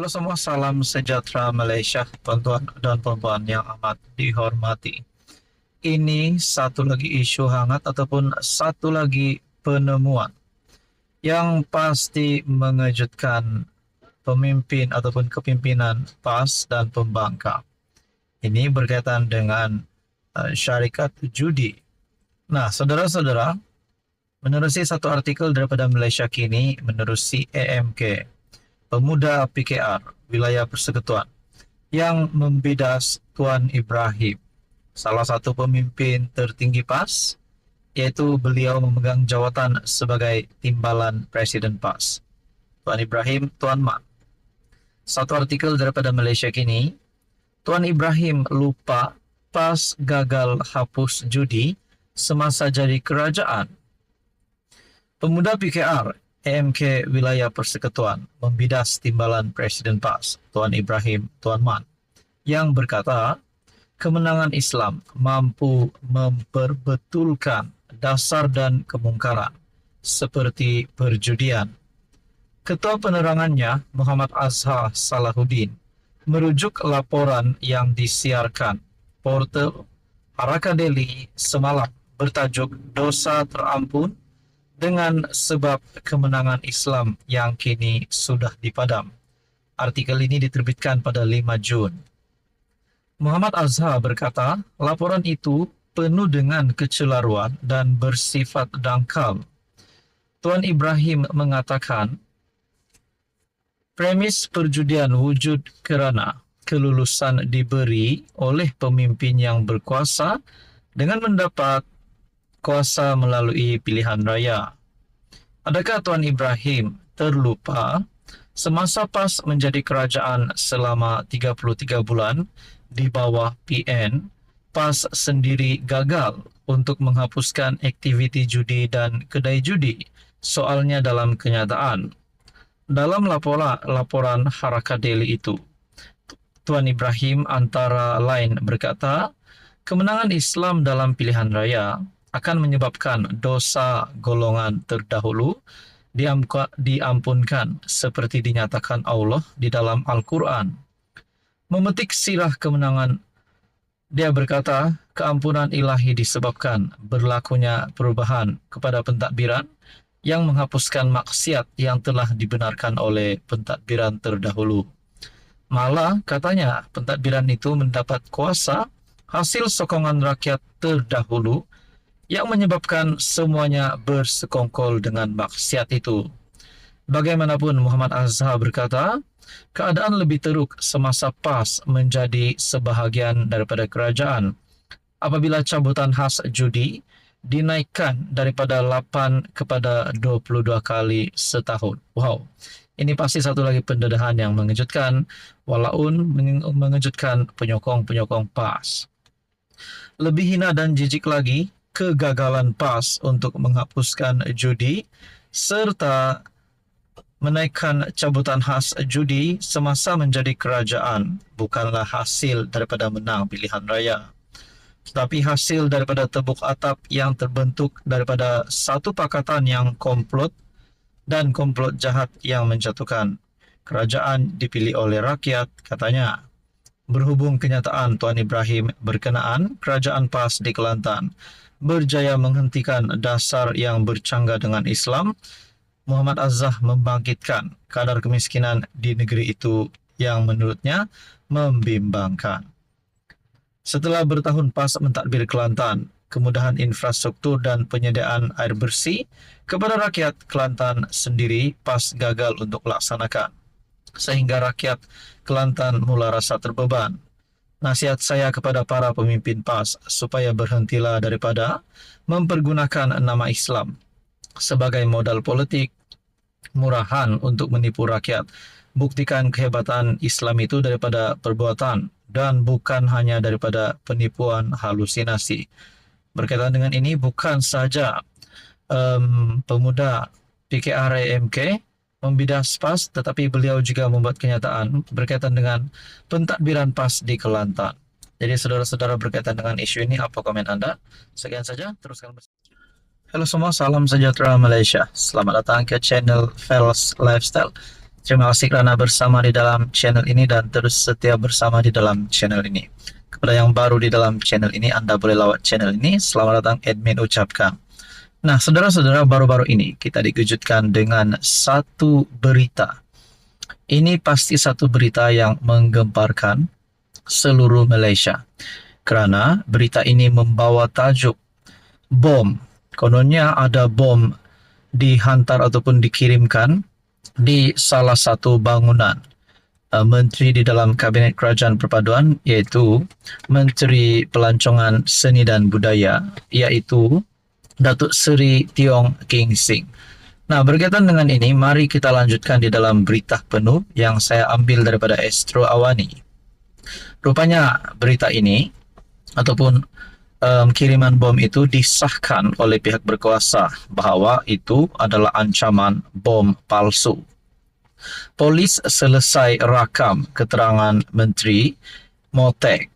Halo semua, salam sejahtera Malaysia, tuan-tuan dan puan-puan yang amat dihormati. Ini satu lagi isu hangat ataupun satu lagi penemuan yang pasti mengejutkan pemimpin ataupun kepimpinan PAS dan pembangkang. Ini berkaitan dengan syarikat judi. Nah, saudara-saudara, menerusi satu artikel daripada Malaysia Kini, menerusi AMK, Pemuda PKR, Wilayah Persekutuan, yang membidas Tuan Ibrahim, salah satu pemimpin tertinggi PAS, yaitu beliau memegang jawatan sebagai timbalan Presiden PAS. Tuan Ibrahim, Tuan Man. Satu artikel daripada Malaysia Kini, Tuan Ibrahim lupa PAS gagal hapus judi semasa jadi kerajaan. Pemuda PKR AMK Wilayah Persekutuan membidas timbalan Presiden PAS, Tuan Ibrahim Tuan Man, yang berkata kemenangan Islam mampu memperbetulkan dasar dan kemungkaran seperti perjudian. Ketua penerangannya, Muhammad Azhar Salahuddin, merujuk laporan yang disiarkan portal Haraka Daily semalam bertajuk Dosa Terampun dengan sebab kemenangan Islam yang kini sudah dipadam. Artikel ini diterbitkan pada 5 Jun. Muhammad Azhar berkata, laporan itu penuh dengan kecelaruan dan bersifat dangkal. Tuan Ibrahim mengatakan, premis perjudian wujud kerana kelulusan diberi oleh pemimpin yang berkuasa dengan mendapat kuasa melalui pilihan raya. Adakah Tuan Ibrahim terlupa semasa PAS menjadi kerajaan selama 33 bulan di bawah PN, PAS sendiri gagal untuk menghapuskan aktiviti judi dan kedai judi, soalnya dalam kenyataan. Dalam laporan Haraka Daily itu, Tuan Ibrahim antara lain berkata, kemenangan Islam dalam pilihan raya akan menyebabkan dosa golongan terdahulu diampunkan seperti dinyatakan Allah di dalam Al-Quran. Memetik sirah kemenangan, dia berkata, keampunan ilahi disebabkan berlakunya perubahan kepada pentadbiran yang menghapuskan maksiat yang telah dibenarkan oleh pentadbiran terdahulu. Malah, katanya, pentadbiran itu mendapat kuasa hasil sokongan rakyat terdahulu yang menyebabkan semuanya bersekongkol dengan maksiat itu. Bagaimanapun, Muhammad Azhar berkata, keadaan lebih teruk semasa PAS menjadi sebahagian daripada kerajaan apabila cabutan khas judi dinaikkan daripada 8 kepada 22 kali setahun. Wow, ini pasti satu lagi pendedahan yang mengejutkan, walaupun mengejutkan penyokong-penyokong PAS. Lebih hina dan jijik lagi, kegagalan PAS untuk menghapuskan judi serta menaikkan cabutan khas judi semasa menjadi kerajaan bukanlah hasil daripada menang pilihan raya, tetapi hasil daripada tebuk atap yang terbentuk daripada satu pakatan yang komplot dan komplot jahat yang menjatuhkan kerajaan dipilih oleh rakyat, katanya. Berhubung kenyataan Tuan Ibrahim berkenaan kerajaan PAS di Kelantan berjaya menghentikan dasar yang bercanggah dengan Islam, Muhammad Azhar membangkitkan kadar kemiskinan di negeri itu yang menurutnya membimbangkan. Setelah bertahun PAS mentadbir Kelantan, kemudahan infrastruktur dan penyediaan air bersih kepada rakyat Kelantan sendiri PAS gagal untuk laksanakan, sehingga rakyat Kelantan mula rasa terbeban. Nasihat saya kepada para pemimpin PAS supaya berhentilah daripada mempergunakan nama Islam sebagai modal politik murahan untuk menipu rakyat. Buktikan kehebatan Islam itu daripada perbuatan dan bukan hanya daripada penipuan halusinasi. Berkaitan dengan ini, bukan saja pemuda PKR AMK membidas PAS, tetapi beliau juga membuat kenyataan berkaitan dengan pentadbiran PAS di Kelantan. Jadi saudara-saudara, berkaitan dengan isu ini, apa komen Anda? Sekian saja, teruskan bersama. Halo semua, salam sejahtera Malaysia. Selamat datang ke channel Fels Lifestyle. Terima kasih kerana bersama di dalam channel ini dan terus setia bersama di dalam channel ini. Kepada yang baru di dalam channel ini, Anda boleh lawat channel ini. Selamat datang, admin ucapkan. Nah, saudara-saudara, baru-baru ini kita dikejutkan dengan satu berita. Ini pasti satu berita yang menggemparkan seluruh Malaysia. Kerana berita ini membawa tajuk bom. Kononnya ada bom dihantar ataupun dikirimkan di salah satu bangunan. Menteri di dalam Kabinet Kerajaan Perpaduan, iaitu Menteri Pelancongan Seni dan Budaya, iaitu Datuk Seri Tiong King Sing. Nah, berkaitan dengan ini, mari kita lanjutkan di dalam berita penuh yang saya ambil daripada Astro Awani. Rupanya berita ini ataupun kiriman bom itu disahkan oleh pihak berkuasa bahawa itu adalah ancaman bom palsu. Polis selesai rakam keterangan Menteri Motek.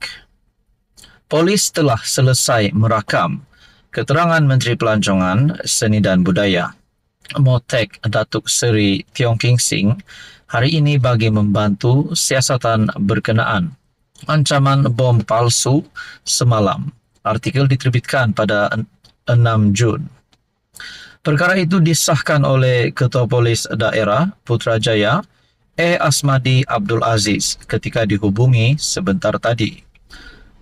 Polis telah selesai merakam keterangan Menteri Pelancongan Seni dan Budaya Motek Datuk Seri Tiong King Sing hari ini bagi membantu siasatan berkenaan ancaman bom palsu semalam. Artikel diterbitkan pada 6 Jun. Perkara itu disahkan oleh Ketua Polis Daerah Putrajaya, Asmadi Abdul Aziz ketika dihubungi sebentar tadi.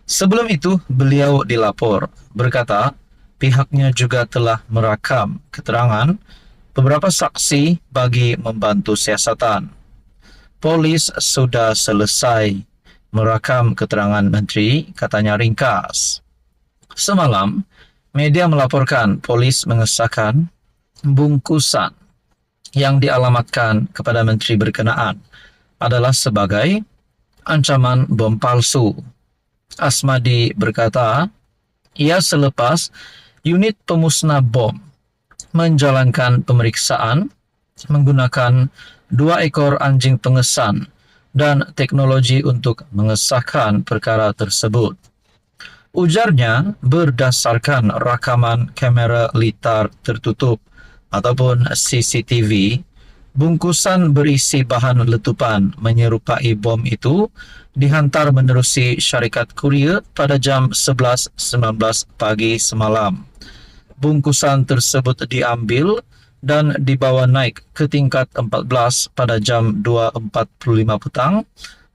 Sebelum itu, beliau dilapor berkata pihaknya juga telah merakam keterangan beberapa saksi bagi membantu siasatan. Polis sudah selesai merakam keterangan menteri, katanya ringkas. Semalam, media melaporkan polis mengesahkan bungkusan yang dialamatkan kepada menteri berkenaan adalah sebagai ancaman bom palsu. Asmadi berkata, ia selepas unit pemusnah bom menjalankan pemeriksaan menggunakan 2 ekor anjing pengesan dan teknologi untuk mengesahkan perkara tersebut. Ujarnya, berdasarkan rakaman kamera litar tertutup ataupun CCTV, bungkusan berisi bahan letupan menyerupai bom itu dihantar menerusi syarikat kurier pada jam 11.19 pagi semalam. Bungkusan tersebut diambil dan dibawa naik ke tingkat 14 pada jam 2.45 petang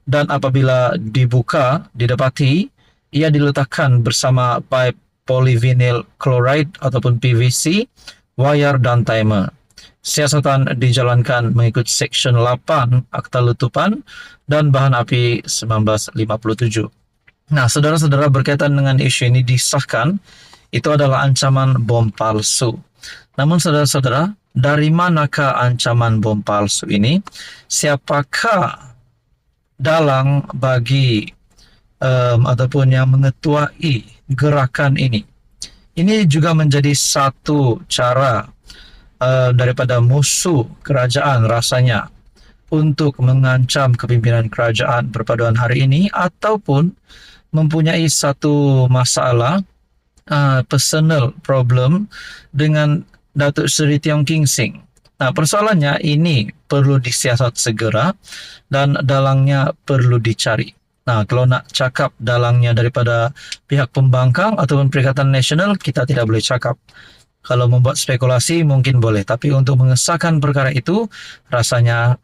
dan apabila dibuka, didapati ia diletakkan bersama pipe polyvinyl chloride ataupun PVC, wayar dan timer. Siasatan dijalankan mengikut Seksyen 8 Akta Letupan dan Bahan Api 1957. Nah, saudara-saudara, berkaitan dengan isu ini disahkan itu adalah ancaman bom palsu. Namun saudara-saudara, dari manakah ancaman bom palsu ini? Siapakah dalang bagi ataupun yang mengetuai gerakan ini? Ini juga menjadi satu cara daripada musuh kerajaan rasanya untuk mengancam kepimpinan kerajaan perpaduan hari ini ataupun mempunyai satu masalah personal problem dengan Datuk Seri Tiong King Sing. Nah, persoalannya ini perlu disiasat segera dan dalangnya perlu dicari. Nah, kalau nak cakap dalangnya daripada pihak pembangkang ataupun Perikatan Nasional, kita tidak boleh cakap. Kalau membuat spekulasi mungkin boleh, tapi untuk mengesahkan perkara itu, rasanya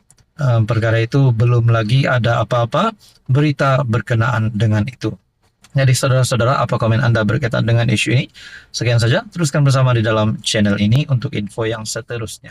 perkara itu belum lagi ada apa-apa berita berkenaan dengan itu. Jadi saudara-saudara, apa komen Anda berkaitan dengan isu ini? Sekian saja, teruskan bersama di dalam channel ini untuk info yang seterusnya.